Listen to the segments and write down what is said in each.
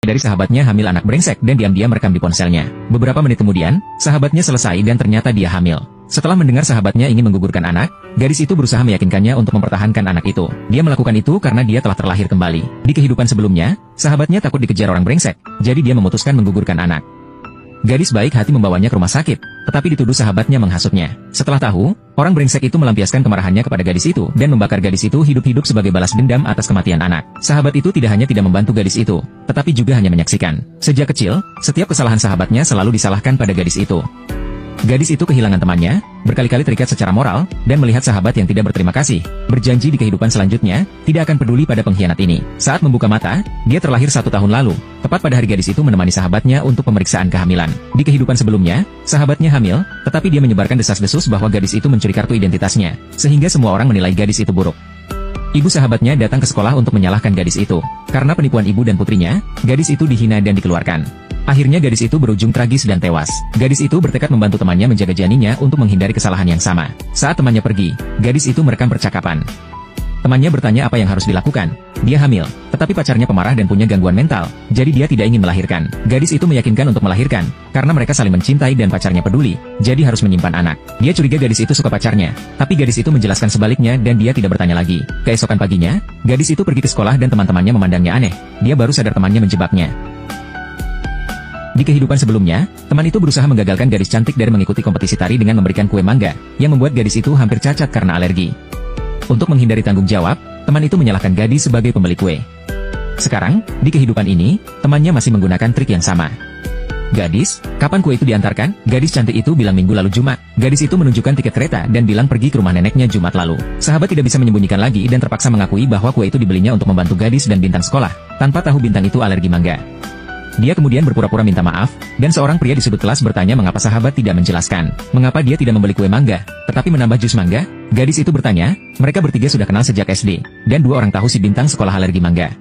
dari sahabatnya hamil anak brengsek dan diam-diam merekam di ponselnya. Beberapa menit kemudian, sahabatnya selesai dan ternyata dia hamil. Setelah mendengar sahabatnya ingin menggugurkan anak, gadis itu berusaha meyakinkannya untuk mempertahankan anak itu. Dia melakukan itu karena dia telah terlahir kembali. Di kehidupan sebelumnya, sahabatnya takut dikejar orang brengsek, jadi dia memutuskan menggugurkan anak. Gadis baik hati membawanya ke rumah sakit, tetapi dituduh sahabatnya menghasutnya. Setelah tahu, orang brengsek itu melampiaskan kemarahannya kepada gadis itu dan membakar gadis itu hidup-hidup sebagai balas dendam atas kematian anak. Sahabat itu tidak hanya tidak membantu gadis itu, tetapi juga hanya menyaksikan. Sejak kecil, setiap kesalahan sahabatnya selalu disalahkan pada gadis itu. Gadis itu kehilangan temannya, berkali-kali terikat secara moral, dan melihat sahabat yang tidak berterima kasih, berjanji di kehidupan selanjutnya, tidak akan peduli pada pengkhianat ini. Saat membuka mata, dia terlahir 1 tahun lalu, tepat pada hari gadis itu menemani sahabatnya untuk pemeriksaan kehamilan. Di kehidupan sebelumnya, sahabatnya hamil, tetapi dia menyebarkan desas-desus bahwa gadis itu mencuri kartu identitasnya, sehingga semua orang menilai gadis itu buruk. Ibu sahabatnya datang ke sekolah untuk menyalahkan gadis itu. Karena penipuan ibu dan putrinya, gadis itu dihina dan dikeluarkan. Akhirnya gadis itu berujung tragis dan tewas. Gadis itu bertekad membantu temannya menjaga janinnya untuk menghindari kesalahan yang sama. Saat temannya pergi, gadis itu merekam percakapan. Temannya bertanya apa yang harus dilakukan. Dia hamil, tetapi pacarnya pemarah dan punya gangguan mental, jadi dia tidak ingin melahirkan. Gadis itu meyakinkan untuk melahirkan, karena mereka saling mencintai dan pacarnya peduli, jadi harus menyimpan anak. Dia curiga gadis itu suka pacarnya, tapi gadis itu menjelaskan sebaliknya dan dia tidak bertanya lagi. Keesokan paginya, gadis itu pergi ke sekolah dan teman-temannya memandangnya aneh. Dia baru sadar temannya menjebaknya. Di kehidupan sebelumnya, teman itu berusaha menggagalkan gadis cantik dari mengikuti kompetisi tari dengan memberikan kue mangga, yang membuat gadis itu hampir cacat karena alergi. Untuk menghindari tanggung jawab, teman itu menyalahkan gadis sebagai pembeli kue. Sekarang, di kehidupan ini, temannya masih menggunakan trik yang sama. Gadis, kapan kue itu diantarkan? Gadis cantik itu bilang minggu lalu Jumat. Gadis itu menunjukkan tiket kereta dan bilang pergi ke rumah neneknya Jumat lalu. Sahabat tidak bisa menyembunyikan lagi dan terpaksa mengakui bahwa kue itu dibelinya untuk membantu gadis dan bintang sekolah, tanpa tahu bintang itu alergi mangga. Dia kemudian berpura-pura minta maaf, dan seorang pria di sudut kelas bertanya mengapa sahabat tidak menjelaskan, mengapa dia tidak membeli kue mangga, tetapi menambah jus mangga. Gadis itu bertanya, mereka bertiga sudah kenal sejak SD, dan 2 orang tahu si bintang sekolah alergi mangga.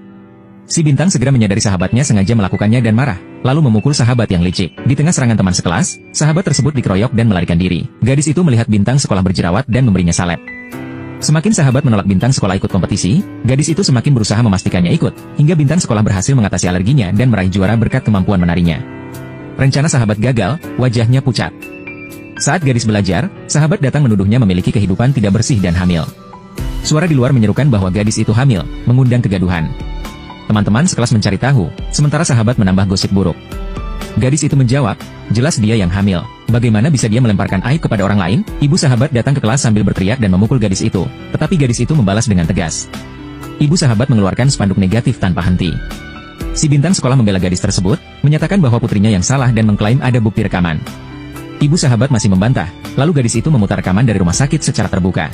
Si bintang segera menyadari sahabatnya sengaja melakukannya dan marah, lalu memukul sahabat yang licik. Di tengah serangan teman sekelas, sahabat tersebut dikeroyok dan melarikan diri. Gadis itu melihat bintang sekolah berjerawat dan memberinya salep. Semakin sahabat menolak bintang sekolah ikut kompetisi, gadis itu semakin berusaha memastikannya ikut, hingga bintang sekolah berhasil mengatasi alerginya dan meraih juara berkat kemampuan menarinya. Rencana sahabat gagal, wajahnya pucat. Saat gadis belajar, sahabat datang menuduhnya memiliki kehidupan tidak bersih dan hamil. Suara di luar menyerukan bahwa gadis itu hamil, mengundang kegaduhan. Teman-teman sekelas mencari tahu, sementara sahabat menambah gosip buruk. Gadis itu menjawab, jelas dia yang hamil. Bagaimana bisa dia melemparkan aib kepada orang lain? Ibu sahabat datang ke kelas sambil berteriak dan memukul gadis itu, tetapi gadis itu membalas dengan tegas. Ibu sahabat mengeluarkan spanduk negatif tanpa henti. Si bintang sekolah membela gadis tersebut, menyatakan bahwa putrinya yang salah dan mengklaim ada bukti rekaman. Ibu sahabat masih membantah, lalu gadis itu memutar rekaman dari rumah sakit secara terbuka.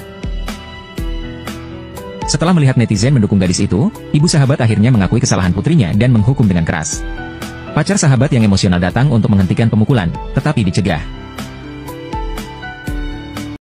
Setelah melihat netizen mendukung gadis itu, ibu sahabat akhirnya mengakui kesalahan putrinya dan menghukum dengan keras. Pacar sahabat yang emosional datang untuk menghentikan pemukulan, tetapi dicegah.